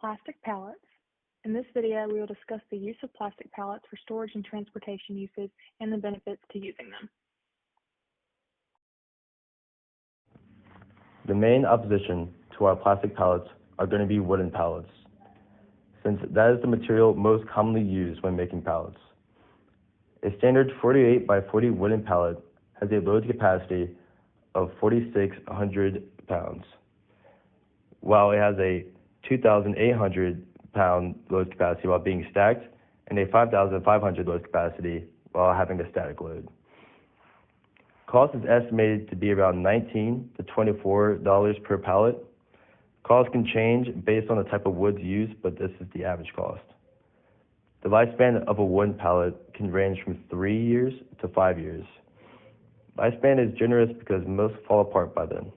Plastic pallets. In this video, we will discuss the use of plastic pallets for storage and transportation uses and the benefits to using them. The main opposition to our plastic pallets are going to be wooden pallets, since that is the material most commonly used when making pallets. A standard 48 by 40 wooden pallet has a load capacity of 4,600 pounds, while it has a 2,800 pound load capacity while being stacked, and a 5,500 load capacity while having a static load. Cost is estimated to be around $19 to $24 per pallet. Cost can change based on the type of woods used, but this is the average cost. The lifespan of a wooden pallet can range from 3 years to 5 years. Lifespan is generous because most fall apart by then.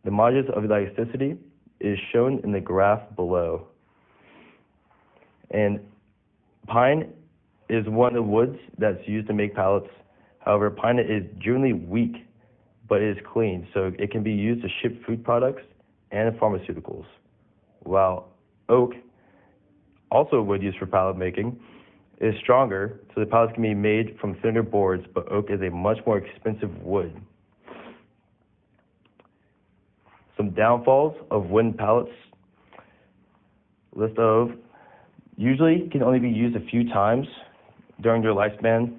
The modules of elasticity is shown in the graph below. And pine is one of the woods that's used to make pallets. However, pine is generally weak, but it is clean, so it can be used to ship food products and pharmaceuticals. While oak, also a wood used for pallet making, is stronger, so the pallets can be made from thinner boards, but oak is a much more expensive wood. Some downfalls of wooden pallets. List of usually can only be used a few times during their lifespan.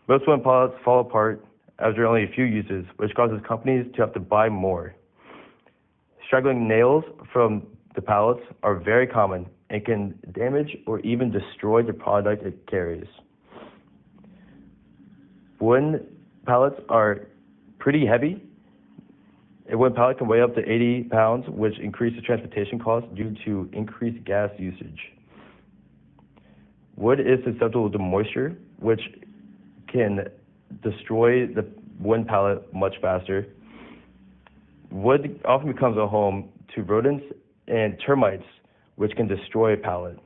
Most wooden pallets fall apart as there are only a few uses, which causes companies to have to buy more. Straggling nails from the pallets are very common and can damage or even destroy the product it carries. Wooden pallets are pretty heavy. A wooden pallet can weigh up to 80 pounds, which increases transportation costs due to increased gas usage. Wood is susceptible to moisture, which can destroy the wooden pallet much faster. Wood often becomes a home to rodents and termites, which can destroy a pallet.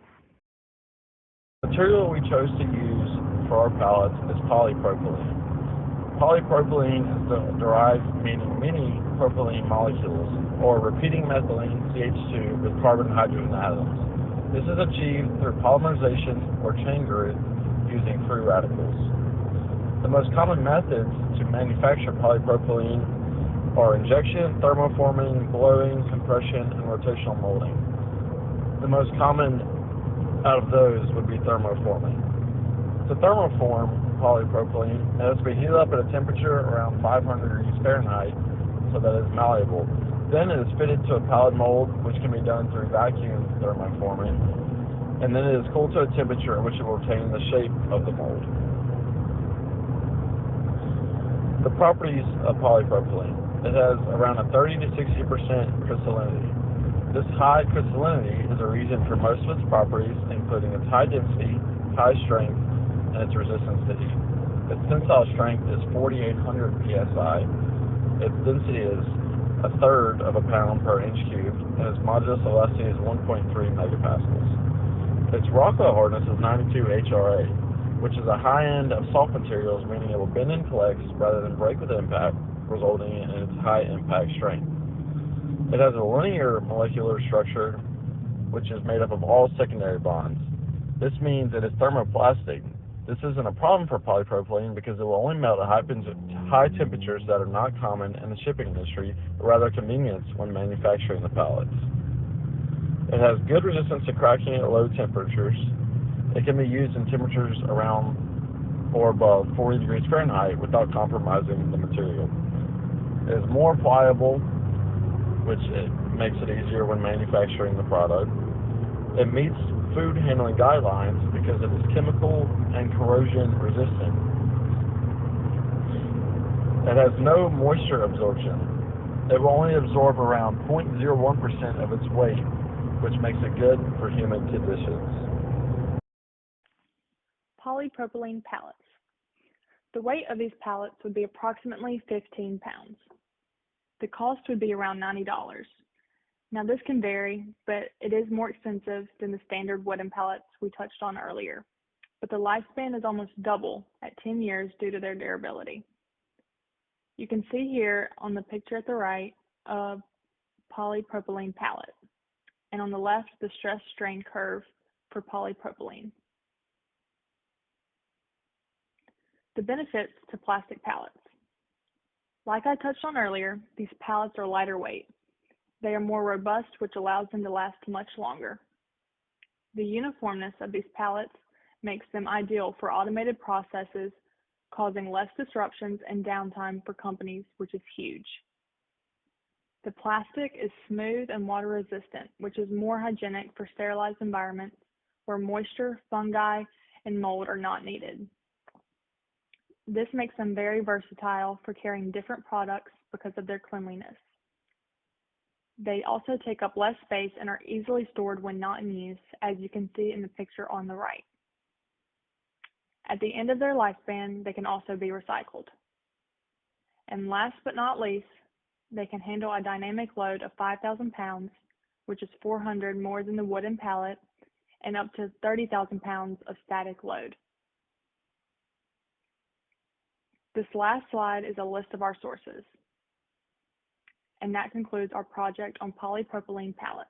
The material we chose to use for our pallets is polypropylene. Polypropylene is derived meaning many propylene molecules, or repeating methylene, CH2, with carbon and hydrogen atoms. This is achieved through polymerization or chain group using free radicals. The most common methods to manufacture polypropylene are injection, thermoforming, blowing, compression, and rotational molding. The most common out of those would be thermoforming. To thermoform polypropylene, it has to be heated up at a temperature around 500 degrees Fahrenheit so that it's malleable. Then it is fitted to a pallet mold, which can be done through vacuum thermoforming, and then it is cooled to a temperature at which it will retain the shape of the mold. The properties of polypropylene. It has around a 30 to 60% crystallinity. This high crystallinity is a reason for most of its properties, including its high density, high strength, and its resistance to heat. Its tensile strength is 4,800 psi. Its density is a third of a pound per inch cubed, and its modulus elasticity is 1.3 megapascals. Its Rockwell hardness is 92 HRA, which is a high end of soft materials, meaning it will bend and flex rather than break with impact, resulting in its high impact strength. It has a linear molecular structure, which is made up of all secondary bonds. This means it is thermoplastic. This isn't a problem for polypropylene because it will only melt at high temperatures that are not common in the shipping industry, but rather a convenience when manufacturing the pallets. It has good resistance to cracking at low temperatures. It can be used in temperatures around or above 40 degrees Fahrenheit without compromising the material. It is more pliable, which makes it easier when manufacturing the product. It meets food handling guidelines because it is chemical and corrosion resistant. It has no moisture absorption. It will only absorb around 0.01% of its weight, which makes it good for humid conditions. Polypropylene pallets. The weight of these pallets would be approximately 15 pounds. The cost would be around $90. Now this can vary, but it is more expensive than the standard wooden pallets we touched on earlier. But the lifespan is almost double at 10 years due to their durability. You can see here on the picture at the right a polypropylene pallet. and on the left, the stress strain curve for polypropylene. The benefits to plastic pallets. Like I touched on earlier, these pallets are lighter weight. They are more robust, which allows them to last much longer. The uniformness of these pallets makes them ideal for automated processes, causing less disruptions and downtime for companies, which is huge. The plastic is smooth and water resistant, which is more hygienic for sterilized environments where moisture, fungi, and mold are not needed. This makes them very versatile for carrying different products because of their cleanliness. They also take up less space and are easily stored when not in use, as you can see in the picture on the right. At the end of their lifespan, they can also be recycled. And last but not least, they can handle a dynamic load of 5,000 pounds, which is 400 more than the wooden pallet, and up to 30,000 pounds of static load. This last slide is a list of our sources. And that concludes our project on polypropylene pallets.